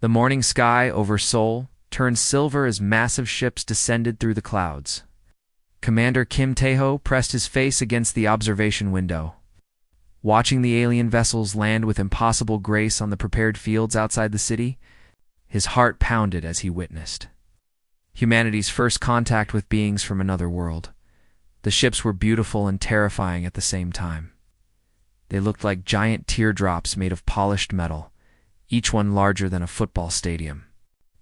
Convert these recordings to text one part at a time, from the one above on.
The morning sky over Seoul turned silver as massive ships descended through the clouds. Commander Kim Tae-ho pressed his face against the observation window, watching the alien vessels land with impossible grace on the prepared fields outside the city. His heart pounded as he witnessed humanity's first contact with beings from another world. The ships were beautiful and terrifying at the same time. They looked like giant teardrops made of polished metal, each one larger than a football stadium.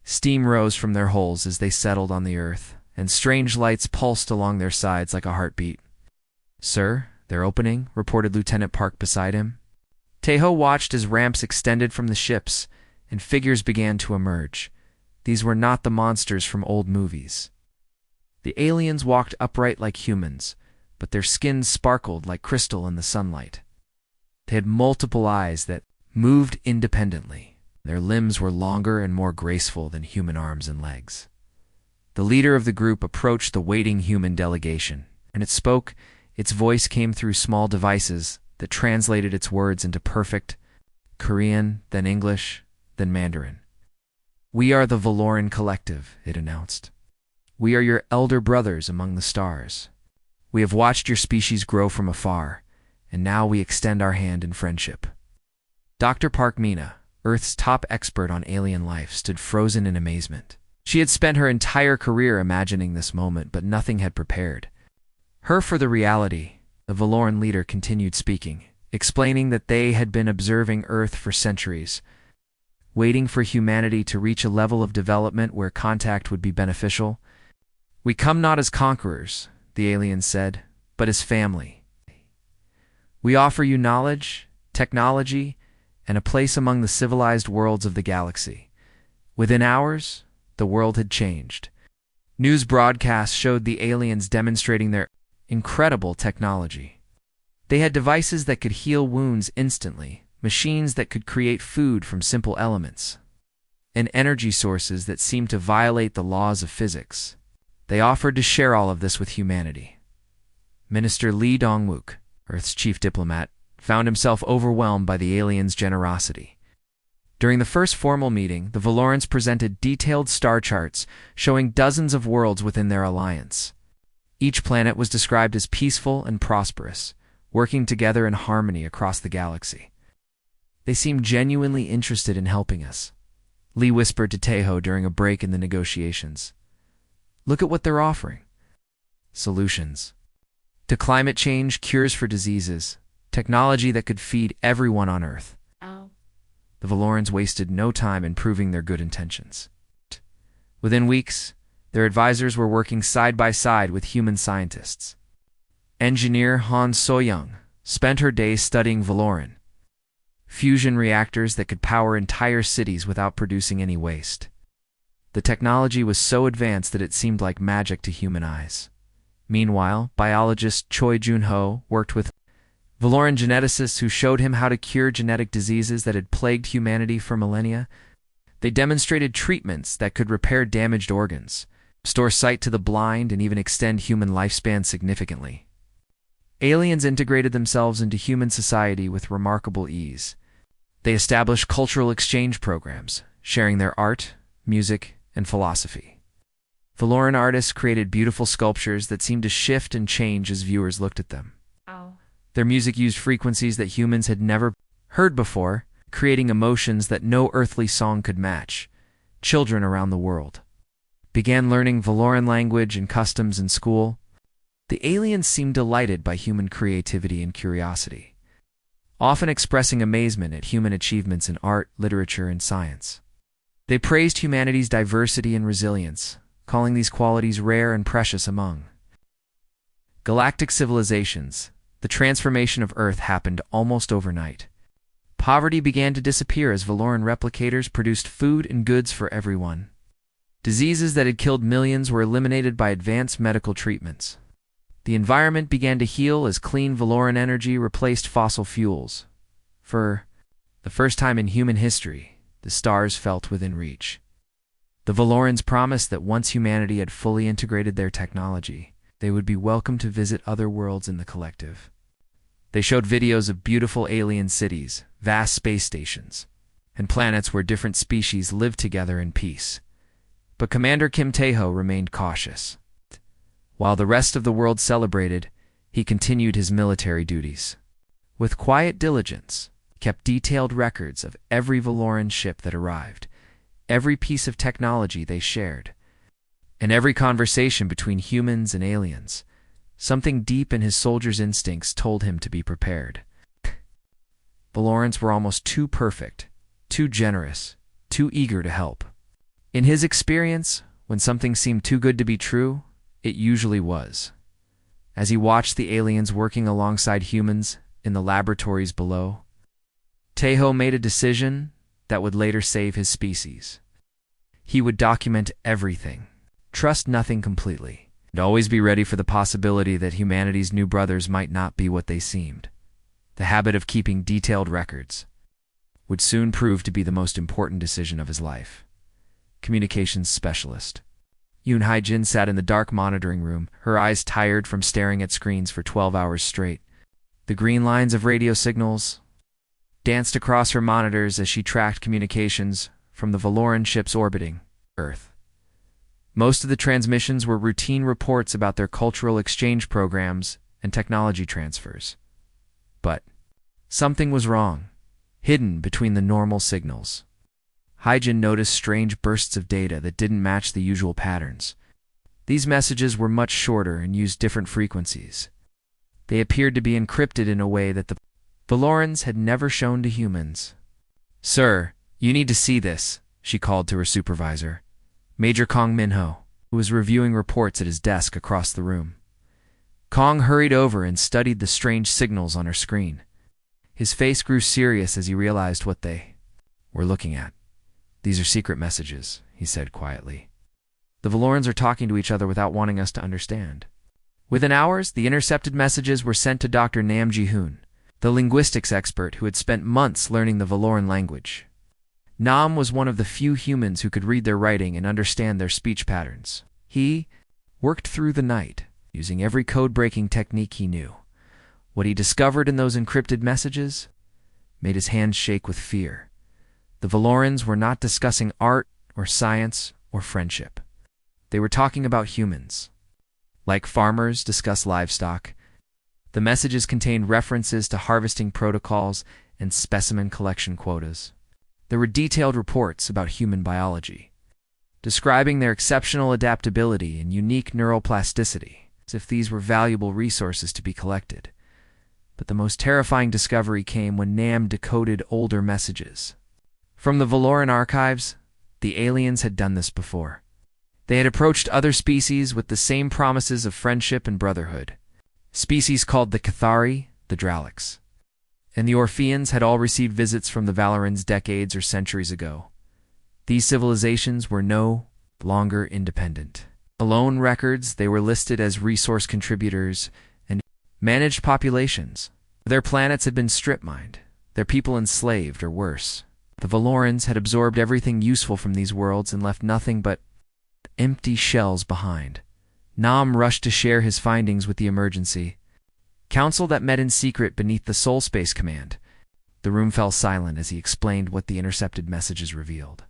Steam rose from their holes as they settled on the earth, and strange lights pulsed along their sides like a heartbeat. "Sir, they're opening," reported Lieutenant Park beside him. Tae-ho watched as ramps extended from the ships, and figures began to emerge. These were not the monsters from old movies. The aliens walked upright like humans, but their skins sparkled like crystal in the sunlight. They had multiple eyes that moved independently. Their limbs were longer and more graceful than human arms and legs. The leader of the group approached the waiting human delegation, and it spoke. Its voice came through small devices that translated its words into perfect Korean, then English, then Mandarin. "We are the Valoran Collective," it announced. "We are your elder brothers among the stars. We have watched your species grow from afar, and now we extend our hand in friendship." Dr. Park Mina, Earth's top expert on alien life, stood frozen in amazement. She had spent her entire career imagining this moment, but nothing had prepared her for the reality. The Valoran leader continued speaking, explaining that they had been observing Earth for centuries, waiting for humanity to reach a level of development where contact would be beneficial. "We come not as conquerors," the alien said, "but as family. We offer you knowledge, technology, and a place among the civilized worlds of the galaxy." Within hours, the world had changed. News broadcasts showed the aliens demonstrating their incredible technology. They had devices that could heal wounds instantly, machines that could create food from simple elements, and energy sources that seemed to violate the laws of physics. They offered to share all of this with humanity. Minister Lee Dong-wook, Earth's chief diplomat, found himself overwhelmed by the aliens' generosity. During the first formal meeting, the Valorans presented detailed star charts showing dozens of worlds within their alliance. Each planet was described as peaceful and prosperous, working together in harmony across the galaxy. "They seem genuinely interested in helping us," Lee whispered to Tae-ho during a break in the negotiations. "Look at what they're offering. Solutions to climate change, cures for diseases, technology that could feed everyone on Earth." The Valorans wasted no time in proving their good intentions. Within weeks, their advisors were working side by side with human scientists. Engineer Han So-young spent her days studying Valoran fusion reactors that could power entire cities without producing any waste. The technology was so advanced that it seemed like magic to human eyes. Meanwhile, biologist Choi Jun-ho worked with Valoran geneticists who showed him how to cure genetic diseases that had plagued humanity for millennia. They demonstrated treatments that could repair damaged organs, restore sight to the blind, and even extend human lifespan significantly. Aliens integrated themselves into human society with remarkable ease. They established cultural exchange programs, sharing their art, music, and philosophy. Valoran artists created beautiful sculptures that seemed to shift and change as viewers looked at them. Their music used frequencies that humans had never heard before, creating emotions that no earthly song could match. Children around the world began learning Valoran language and customs in school. The aliens seemed delighted by human creativity and curiosity, often expressing amazement at human achievements in art, literature, and science. They praised humanity's diversity and resilience, calling these qualities rare and precious among galactic civilizations. The transformation of Earth happened almost overnight. Poverty began to disappear as Valoran replicators produced food and goods for everyone. Diseases that had killed millions were eliminated by advanced medical treatments. The environment began to heal as clean Valoran energy replaced fossil fuels. For the first time in human history, the stars felt within reach. The Valorans promised that once humanity had fully integrated their technology, they would be welcome to visit other worlds in the collective. They showed videos of beautiful alien cities, vast space stations, and planets where different species lived together in peace. But Commander Kim Tae-ho remained cautious. While the rest of the world celebrated, he continued his military duties. With quiet diligence, he kept detailed records of every Valoran ship that arrived, every piece of technology they shared, and every conversation between humans and aliens. Something deep in his soldier's instincts told him to be prepared. Valorans were almost too perfect, too generous, too eager to help. In his experience, when something seemed too good to be true, it usually was. As he watched the aliens working alongside humans in the laboratories below, Tae-ho made a decision that would later save his species. He would document everything, trust nothing completely, and always be ready for the possibility that humanity's new brothers might not be what they seemed. The habit of keeping detailed records would soon prove to be the most important decision of his life. Communications specialist Yoon Hae-jin sat in the dark monitoring room, her eyes tired from staring at screens for 12 hours straight. The green lines of radio signals danced across her monitors as she tracked communications from the Valoran ships orbiting Earth. Most of the transmissions were routine reports about their cultural exchange programs and technology transfers. But something was wrong, hidden between the normal signals. Hae-jin noticed strange bursts of data that didn't match the usual patterns. These messages were much shorter and used different frequencies. They appeared to be encrypted in a way that the Valorans had never shown to humans. "Sir, you need to see this," she called to her supervisor, Major Kong Min-ho, who was reviewing reports at his desk across the room. Kong hurried over and studied the strange signals on her screen. His face grew serious as he realized what they were looking at. "These are secret messages," he said quietly. "The Valorans are talking to each other without wanting us to understand." Within hours, the intercepted messages were sent to Dr. Nam Ji-hoon, the linguistics expert who had spent months learning the Valoran language. Nam was one of the few humans who could read their writing and understand their speech patterns. He worked through the night, using every code-breaking technique he knew. What he discovered in those encrypted messages made his hands shake with fear. The Valorans were not discussing art or science or friendship. They were talking about humans. Like farmers discuss livestock, the messages contained references to harvesting protocols and specimen collection quotas. There were detailed reports about human biology, describing their exceptional adaptability and unique neuroplasticity, as if these were valuable resources to be collected. But the most terrifying discovery came when Nam decoded older messages. From the Valoran archives, the aliens had done this before. They had approached other species with the same promises of friendship and brotherhood. Species called the Cathari, the Dralics, and the Orpheans had all received visits from the Valorans decades or centuries ago. These civilizations were no longer independent. Alone records, they were listed as resource contributors and managed populations. Their planets had been strip-mined, their people enslaved or worse. The Valorans had absorbed everything useful from these worlds and left nothing but empty shells behind. Nam rushed to share his findings with the emergency council that met in secret beneath the Soul Space Command. The room fell silent as he explained what the intercepted messages revealed.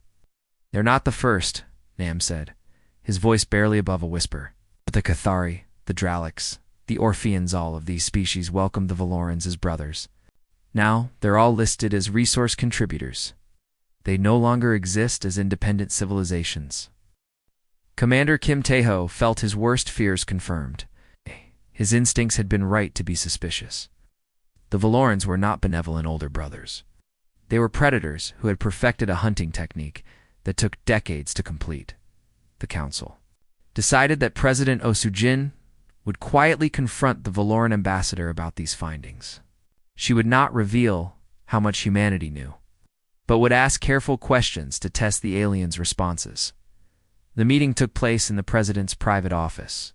"They're not the first," Nam said, his voice barely above a whisper. "But the Cathari, the Dralics, the Orpheans, all of these species welcomed the Valorans as brothers. Now they're all listed as resource contributors. They no longer exist as independent civilizations." Commander Kim Tae-ho felt his worst fears confirmed. His instincts had been right to be suspicious. The Valorans were not benevolent older brothers. They were predators who had perfected a hunting technique that took decades to complete. The council decided that President Oh Soo-jin would quietly confront the Valoran ambassador about these findings. She would not reveal how much humanity knew, but would ask careful questions to test the aliens' responses. The meeting took place in the president's private office.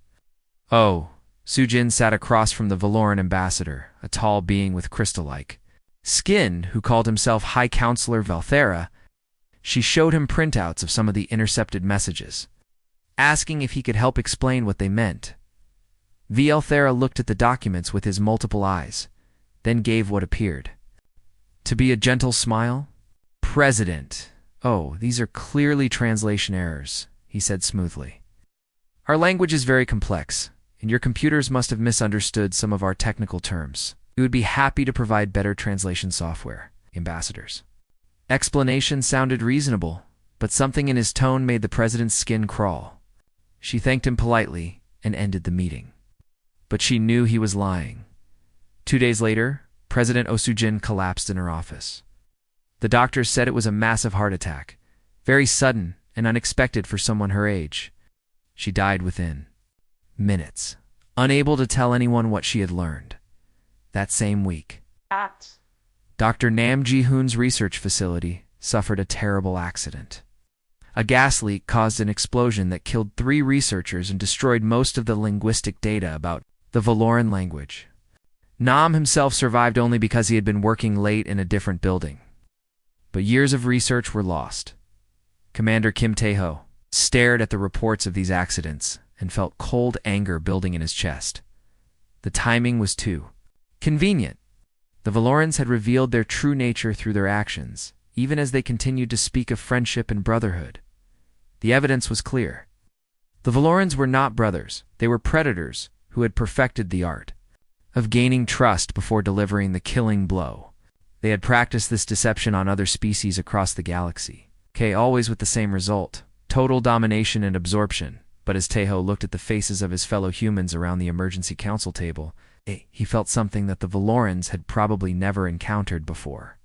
Oh, Soo-jin sat across from the Valoran ambassador, a tall being with crystal-like skin who called himself High Counselor Valthera. She showed him printouts of some of the intercepted messages, asking if he could help explain what they meant. Valthera looked at the documents with his multiple eyes, then gave what appeared to be a gentle smile. President. Oh, these are clearly translation errors, he said smoothly. Our language is very complex, and your computers must have misunderstood some of our technical terms. We would be happy to provide better translation software, ambassadors. Explanation sounded reasonable, but something in his tone made the president's skin crawl. She thanked him politely and ended the meeting. But she knew he was lying. 2 days later, President Osujin collapsed in her office. The doctors said it was a massive heart attack, very sudden and unexpected for someone her age. She died within minutes, unable to tell anyone what she had learned. That same week, Dr. Nam Ji-hoon's research facility suffered a terrible accident. A gas leak caused an explosion that killed 3 researchers and destroyed most of the linguistic data about the Valoran language. Nam himself survived only because he had been working late in a different building. But years of research were lost. Commander Kim Tae-ho stared at the reports of these accidents and felt cold anger building in his chest. The timing was too convenient. The Valorans had revealed their true nature through their actions, even as they continued to speak of friendship and brotherhood. The evidence was clear. The Valorans were not brothers, they were predators who had perfected the art of gaining trust before delivering the killing blow. They had practiced this deception on other species across the galaxy. Always with the same result, total domination and absorption. But as Tae-ho looked at the faces of his fellow humans around the emergency council table, he felt something that the Valorans had probably never encountered before.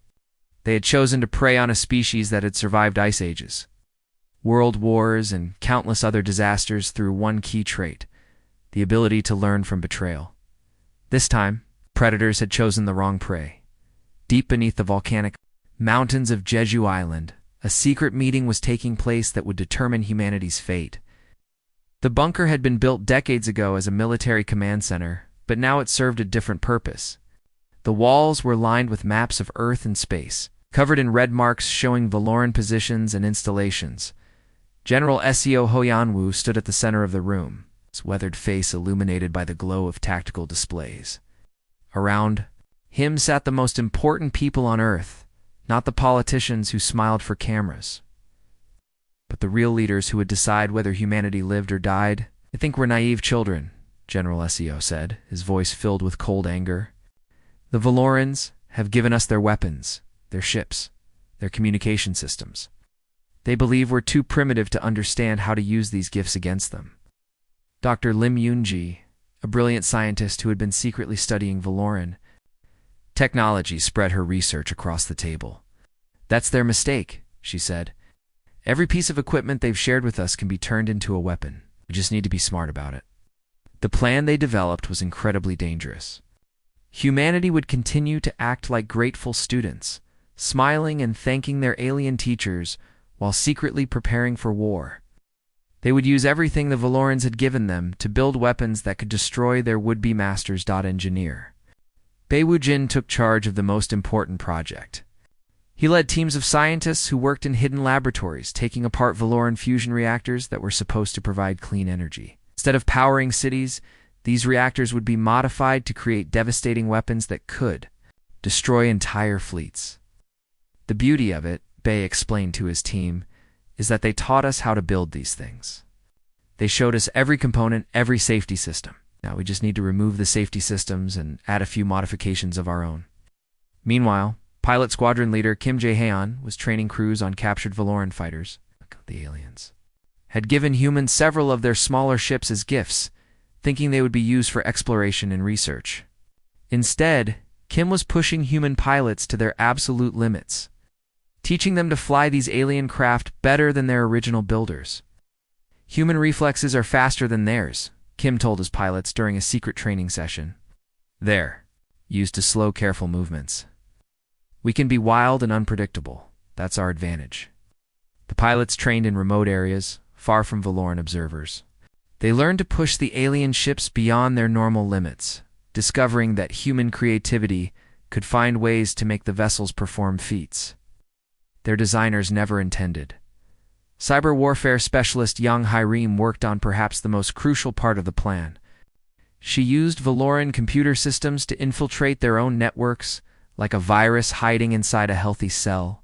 They had chosen to prey on a species that had survived ice ages, world wars, and countless other disasters through one key trait: the ability to learn from betrayal. This time, predators had chosen the wrong prey. Deep beneath the volcanic mountains of Jeju Island, a secret meeting was taking place that would determine humanity's fate. The bunker had been built decades ago as a military command center, but now it served a different purpose. The walls were lined with maps of Earth and space, covered in red marks showing Valoran positions and installations. General Seo Hoyanwoo stood at the center of the room, his weathered face illuminated by the glow of tactical displays. Around him sat the most important people on Earth, not the politicians who smiled for cameras, but the real leaders who would decide whether humanity lived or died. "I think we're naive children," General Seo said, his voice filled with cold anger. "The Valorans have given us their weapons, their ships, their communication systems. They believe we're too primitive to understand how to use these gifts against them." Dr. Lim Yoon-ji, a brilliant scientist who had been secretly studying Valoran technology, spread her research across the table. "That's their mistake," she said. "Every piece of equipment they've shared with us can be turned into a weapon. We just need to be smart about it." The plan they developed was incredibly dangerous. Humanity would continue to act like grateful students, smiling and thanking their alien teachers while secretly preparing for war. They would use everything the Valorans had given them to build weapons that could destroy their would-be masters. Engineer Bae Woo-jin took charge of the most important project. He led teams of scientists who worked in hidden laboratories, taking apart Valoran fusion reactors that were supposed to provide clean energy. Instead of powering cities, these reactors would be modified to create devastating weapons that could destroy entire fleets. "The beauty of it," Bae explained to his team, "is that they taught us how to build these things. They showed us every component, every safety system. Now we just need to remove the safety systems and add a few modifications of our own." Meanwhile, pilot squadron leader Kim Jae-hyun was training crews on captured Valoran fighters. The aliens had given humans several of their smaller ships as gifts, thinking they would be used for exploration and research. Instead, Kim was pushing human pilots to their absolute limits, teaching them to fly these alien craft better than their original builders. "Human reflexes are faster than theirs," Kim told his pilots during a secret training session. "They're used to slow, careful movements. We can be wild and unpredictable. That's our advantage." The pilots trained in remote areas, far from Valoran observers. They learned to push the alien ships beyond their normal limits, discovering that human creativity could find ways to make the vessels perform feats their designers never intended. Cyber warfare specialist Young Hyreem worked on perhaps the most crucial part of the plan. She used Valoran computer systems to infiltrate their own networks, like a virus hiding inside a healthy cell.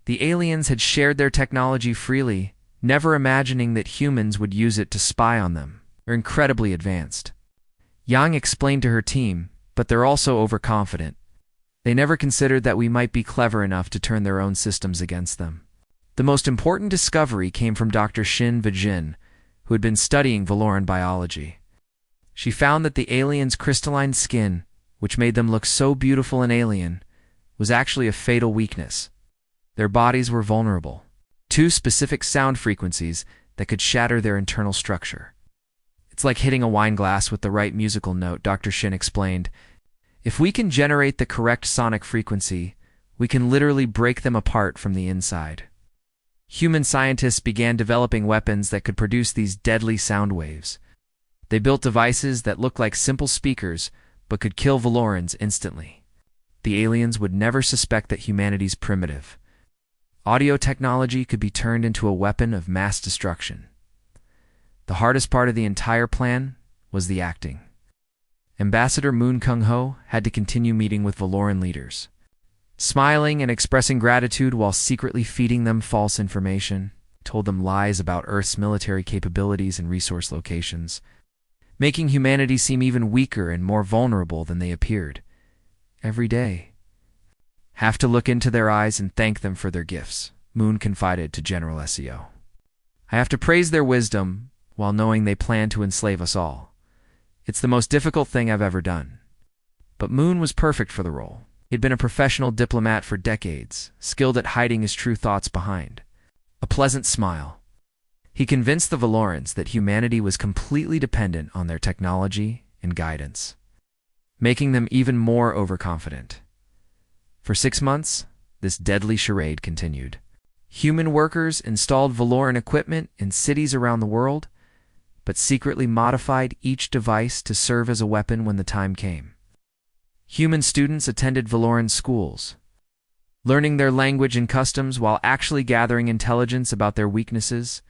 The aliens had shared their technology freely, never imagining that humans would use it to spy on them. They're incredibly advanced. Yang explained to her team, but they're also overconfident. They never considered that we might be clever enough to turn their own systems against them. The most important discovery came from Dr. Shin Vijin, who had been studying Valoran biology. She found that the aliens' crystalline skin, which made them look so beautiful and alien, was actually a fatal weakness. Their bodies were vulnerable to specific sound frequencies that could shatter their internal structure. It's like hitting a wine glass with the right musical note, Dr. Shin explained. If we can generate the correct sonic frequency, we can literally break them apart from the inside. Human scientists began developing weapons that could produce these deadly sound waves. They built devices that looked like simple speakers, but could kill Valorans instantly. The aliens would never suspect that humanity's primitive. Audio technology could be turned into a weapon of mass destruction. The hardest part of the entire plan was the acting. Ambassador Moon Kung-ho had to continue meeting with Valoran leaders, smiling and expressing gratitude while secretly feeding them false information, told them lies about Earth's military capabilities and resource locations, making humanity seem even weaker and more vulnerable than they appeared. Every day. Have to look into their eyes and thank them for their gifts, Moon confided to General SEO. I have to praise their wisdom while knowing they plan to enslave us all. It's the most difficult thing I've ever done. But Moon was perfect for the role. He'd been a professional diplomat for decades, skilled at hiding his true thoughts behind a pleasant smile. He convinced the Valorans that humanity was completely dependent on their technology and guidance, making them even more overconfident. For 6 months, this deadly charade continued. Human workers installed Valoran equipment in cities around the world, but secretly modified each device to serve as a weapon when the time came. Human students attended Valoran schools, learning their language and customs while actually gathering intelligence about their weaknesses.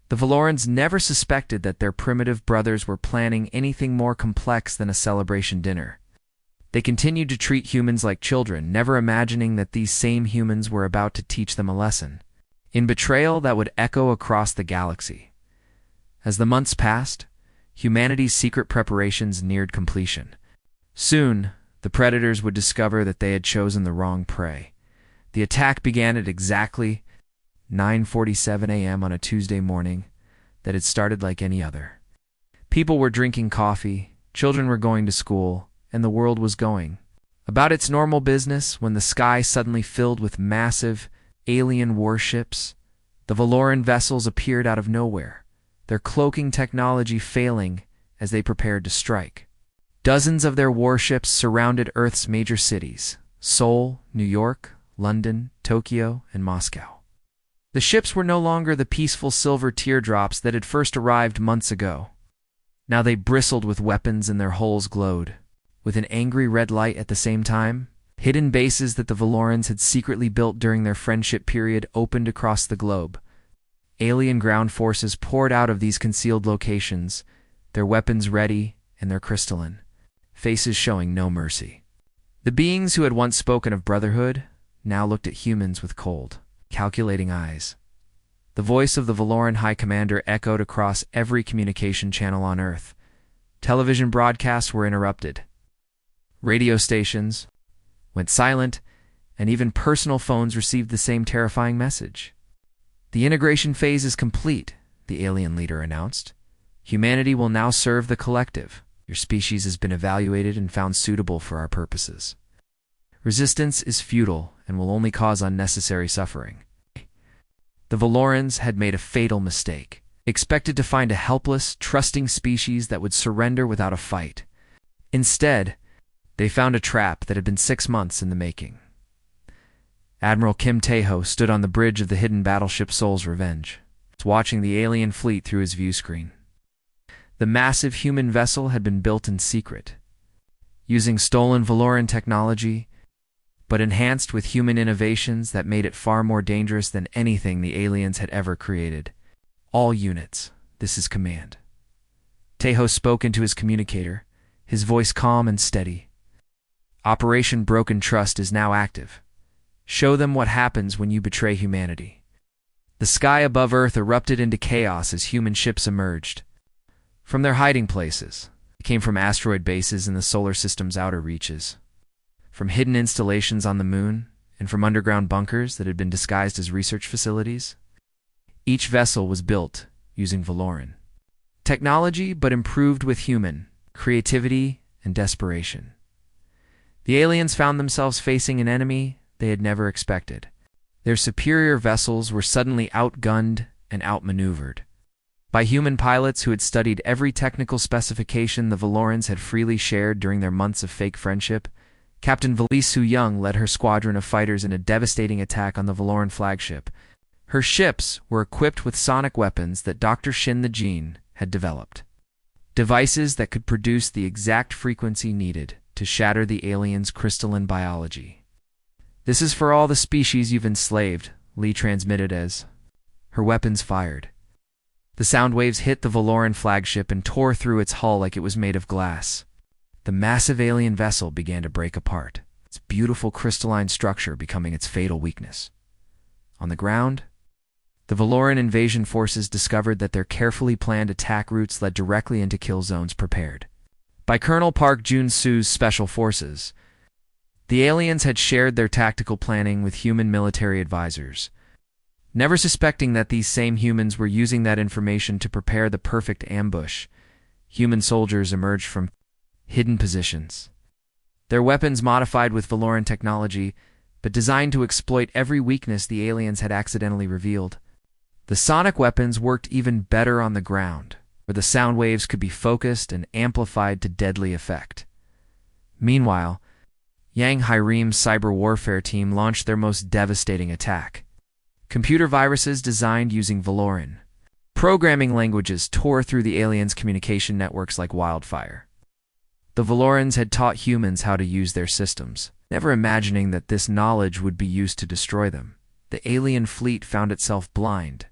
The Valorans never suspected that their primitive brothers were planning anything more complex than a celebration dinner. They continued to treat humans like children, never imagining that these same humans were about to teach them a lesson, in betrayal that would echo across the galaxy. As the months passed, humanity's secret preparations neared completion. Soon, the predators would discover that they had chosen the wrong prey. The attack began at exactly 9:47 a.m. on a Tuesday morning that had started like any other. People were drinking coffee, children were going to school, and the world was going about its normal business when the sky suddenly filled with massive alien warships. The Valoran vessels appeared out of nowhere, their cloaking technology failing as they prepared to strike. Dozens of their warships surrounded Earth's major cities: Seoul, New York, London, Tokyo, and Moscow. The ships were no longer the peaceful silver teardrops that had first arrived months ago. Now they bristled with weapons and their hulls glowed with an angry red light at the same time. Hidden bases that the Valorans had secretly built during their friendship period opened across the globe. Alien ground forces poured out of these concealed locations, their weapons ready and their crystalline faces showing no mercy. The beings who had once spoken of brotherhood now looked at humans with cold, calculating eyes. The voice of the Valoran High Commander echoed across every communication channel on Earth. Television broadcasts were interrupted. Radio stations went silent, and even personal phones received the same terrifying message. The integration phase is complete, the alien leader announced. Humanity will now serve the collective. Your species has been evaluated and found suitable for our purposes. Resistance is futile and will only cause unnecessary suffering. The Valorans had made a fatal mistake. Expected to find a helpless, trusting species that would surrender without a fight. Instead, they found a trap that had been 6 months in the making. Admiral Kim Tae-ho stood on the bridge of the hidden battleship Seoul's Revenge, watching the alien fleet through his view screen. The massive human vessel had been built in secret, using stolen Valoran technology, but enhanced with human innovations that made it far more dangerous than anything the aliens had ever created. All units, this is command. Tae-ho spoke into his communicator, his voice calm and steady. Operation Broken Trust is now active. Show them what happens when you betray humanity. The sky above Earth erupted into chaos as human ships emerged. From their hiding places, they came from asteroid bases in the solar system's outer reaches, from hidden installations on the moon, and from underground bunkers that had been disguised as research facilities. Each vessel was built using Valoran technology, but improved with human creativity and desperation. The aliens found themselves facing an enemy they had never expected. Their superior vessels were suddenly outgunned and outmaneuvered by human pilots who had studied every technical specification the Valorans had freely shared during their months of fake friendship. Captain Valise Su Young led her squadron of fighters in a devastating attack on the Valoran flagship. Her ships were equipped with sonic weapons that Dr. Shin the Gene had developed, devices that could produce the exact frequency needed to shatter the aliens' crystalline biology. "This is for all the species you've enslaved," Lee transmitted as her weapons fired. The sound waves hit the Valoran flagship and tore through its hull like it was made of glass. The massive alien vessel began to break apart, its beautiful crystalline structure becoming its fatal weakness. On the ground, the Valoran invasion forces discovered that their carefully planned attack routes led directly into kill zones prepared by Colonel Park Jun-Soo's special forces. The aliens had shared their tactical planning with human military advisors, never suspecting that these same humans were using that information to prepare the perfect ambush. Human soldiers emerged from hidden positions, their weapons modified with Valoran technology, but designed to exploit every weakness the aliens had accidentally revealed. The sonic weapons worked even better on the ground, where the sound waves could be focused and amplified to deadly effect. Meanwhile, Yang Hyreem's cyber warfare team launched their most devastating attack. Computer viruses designed using Valoran programming languages tore through the aliens' communication networks like wildfire. The Valorans had taught humans how to use their systems, never imagining that this knowledge would be used to destroy them. The alien fleet found itself blind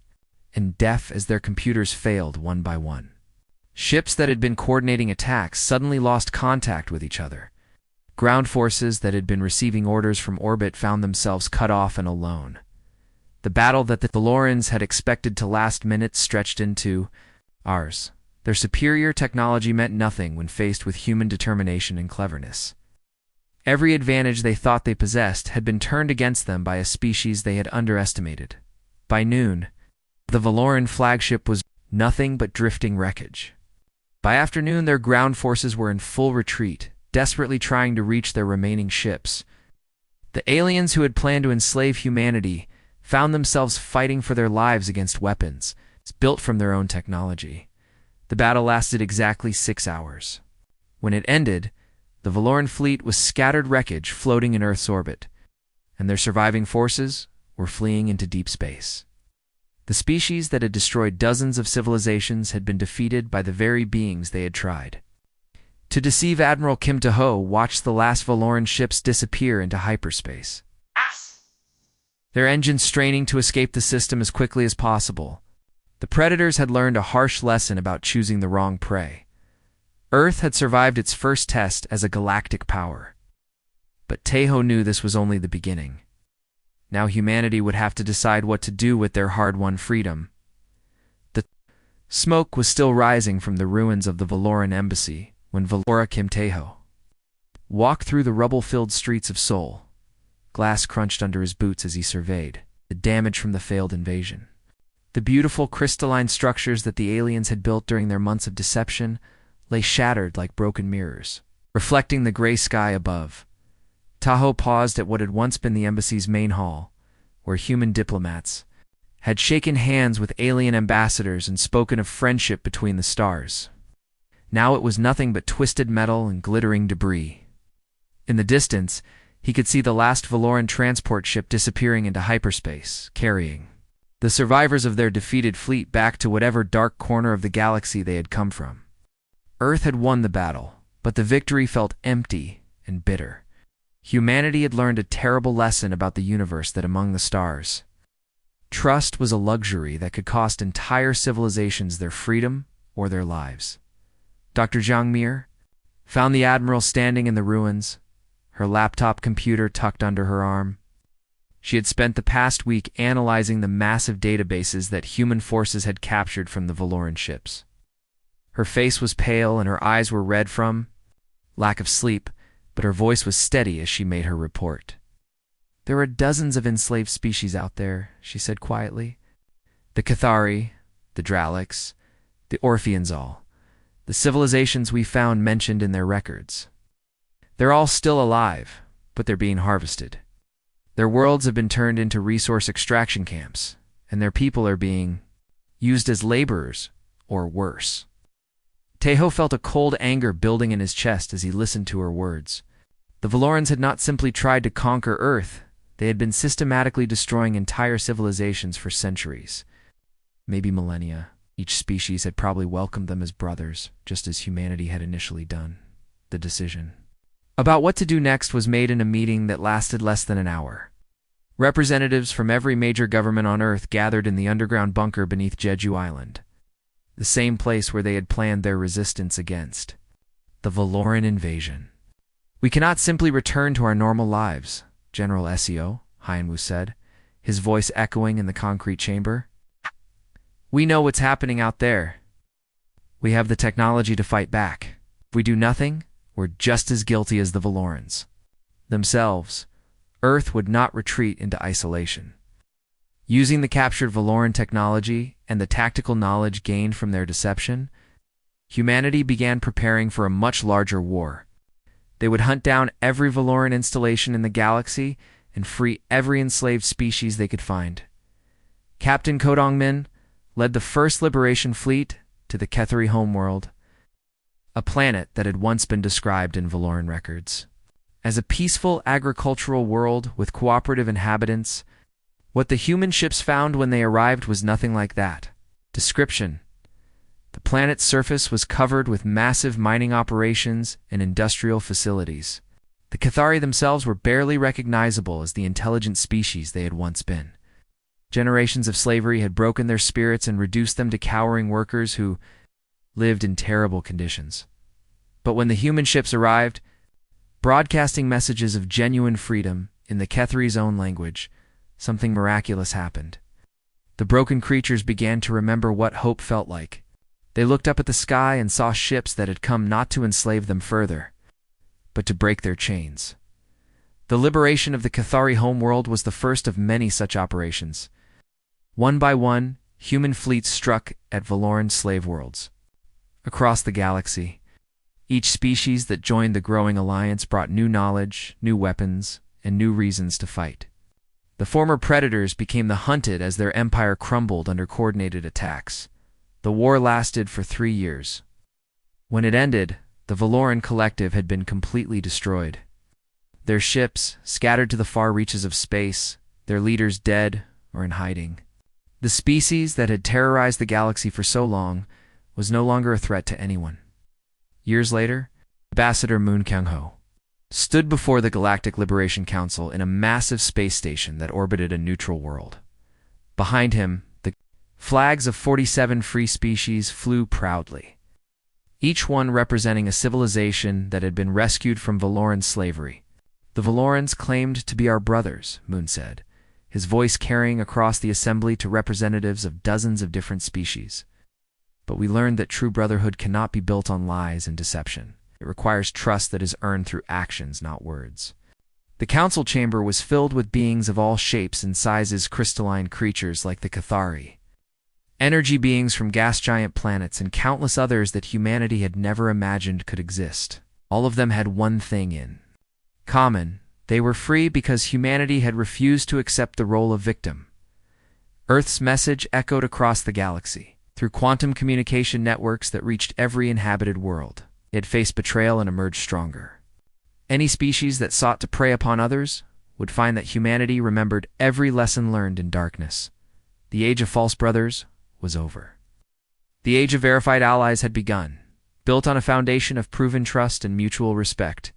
and deaf as their computers failed one by one. Ships that had been coordinating attacks suddenly lost contact with each other. Ground forces that had been receiving orders from orbit found themselves cut off and alone. The battle that the Valorans had expected to last minutes stretched into hours. Their superior technology meant nothing when faced with human determination and cleverness. Every advantage they thought they possessed had been turned against them by a species they had underestimated. By noon, the Valoran flagship was nothing but drifting wreckage. By afternoon, their ground forces were in full retreat, desperately trying to reach their remaining ships. The aliens who had planned to enslave humanity found themselves fighting for their lives against weapons built from their own technology. The battle lasted exactly 6 hours. When it ended, the Valoran fleet was scattered wreckage floating in Earth's orbit, and their surviving forces were fleeing into deep space. The species that had destroyed dozens of civilizations had been defeated by the very beings they had tried to deceive. Admiral Kim Taho watched the last Valoran ships disappear into hyperspace, their engines straining to escape the system as quickly as possible. The Predators had learned a harsh lesson about choosing the wrong prey. Earth had survived its first test as a galactic power, but Taho knew this was only the beginning. Now humanity would have to decide what to do with their hard-won freedom. The smoke was still rising from the ruins of the Valoran embassy when Valora Kim Taho walked through the rubble-filled streets of Seoul. Glass crunched under his boots as he surveyed the damage from the failed invasion. The beautiful crystalline structures that the aliens had built during their months of deception lay shattered like broken mirrors, reflecting the gray sky above. Taho paused at what had once been the embassy's main hall, where human diplomats had shaken hands with alien ambassadors and spoken of friendship between the stars. Now it was nothing but twisted metal and glittering debris. In the distance, he could see the last Valoran transport ship disappearing into hyperspace, carrying the survivors of their defeated fleet back to whatever dark corner of the galaxy they had come from. Earth had won the battle, but the victory felt empty and bitter. Humanity had learned a terrible lesson about the universe that among the stars, trust was a luxury that could cost entire civilizations their freedom or their lives. Dr. Zhang Mir found the Admiral standing in the ruins, her laptop computer tucked under her arm. She had spent the past week analyzing the massive databases that human forces had captured from the Valoran ships. Her face was pale and her eyes were red from lack of sleep, but her voice was steady as she made her report. "There are dozens of enslaved species out there," she said quietly. "The Cathari, the Dralics, the Orpheans all. The civilizations we found mentioned in their records. They're all still alive, but they're being harvested. Their worlds have been turned into resource extraction camps, and their people are being used as laborers, or worse." Tejo felt a cold anger building in his chest as he listened to her words. The Valorans had not simply tried to conquer Earth, they had been systematically destroying entire civilizations for centuries, maybe millennia. Each species had probably welcomed them as brothers, just as humanity had initially done. The decision about what to do next was made in a meeting that lasted less than an hour. Representatives from every major government on Earth gathered in the underground bunker beneath Jeju Island, the same place where they had planned their resistance against the Valoran invasion. "We cannot simply return to our normal lives," General Seo Hyanwu said, his voice echoing in the concrete chamber. "We know what's happening out there. We have the technology to fight back. If we do nothing, we're just as guilty as the Valorans themselves. Earth would not retreat into isolation." Using the captured Valoran technology and the tactical knowledge gained from their deception, humanity began preparing for a much larger war. They would hunt down every Valoran installation in the galaxy and free every enslaved species they could find. Captain Kodongmin led the first liberation fleet to the Kethari homeworld, a planet that had once been described in Valoran records as a peaceful agricultural world with cooperative inhabitants. What the human ships found when they arrived was nothing like that. Description: the planet's surface was covered with massive mining operations and industrial facilities. The Cathari themselves were barely recognizable as the intelligent species they had once been. Generations of slavery had broken their spirits and reduced them to cowering workers who lived in terrible conditions. But when the human ships arrived, broadcasting messages of genuine freedom in the Kethari's own language, something miraculous happened. The broken creatures began to remember what hope felt like. They looked up at the sky and saw ships that had come not to enslave them further, but to break their chains. The liberation of the Cathari homeworld was the first of many such operations. One by one, human fleets struck at Valoran slave worlds across the galaxy. Each species that joined the growing alliance brought new knowledge, new weapons, and new reasons to fight. The former predators became the hunted as their empire crumbled under coordinated attacks. The war lasted for 3 years. When it ended, the Valoran collective had been completely destroyed. Their ships scattered to the far reaches of space, their leaders dead or in hiding. The species that had terrorized the galaxy for so long was no longer a threat to anyone. Years later, Ambassador Moon Kyung-ho stood before the Galactic Liberation Council in a massive space station that orbited a neutral world. Behind him, the flags of 47 free species flew proudly, each one representing a civilization that had been rescued from Valoran slavery. "The Valorans claimed to be our brothers," Moon said, his voice carrying across the assembly to representatives of dozens of different species. "But we learned that true brotherhood cannot be built on lies and deception. It requires trust that is earned through actions, not words." The council chamber was filled with beings of all shapes and sizes, crystalline creatures like the Cathari, energy beings from gas giant planets, and countless others that humanity had never imagined could exist. All of them had one thing in common: they were free because humanity had refused to accept the role of victim. Earth's message echoed across the galaxy through quantum communication networks that reached every inhabited world. It faced betrayal and emerged stronger. Any species that sought to prey upon others would find that humanity remembered every lesson learned in darkness. The age of false brothers was over. The age of verified allies had begun, built on a foundation of proven trust and mutual respect.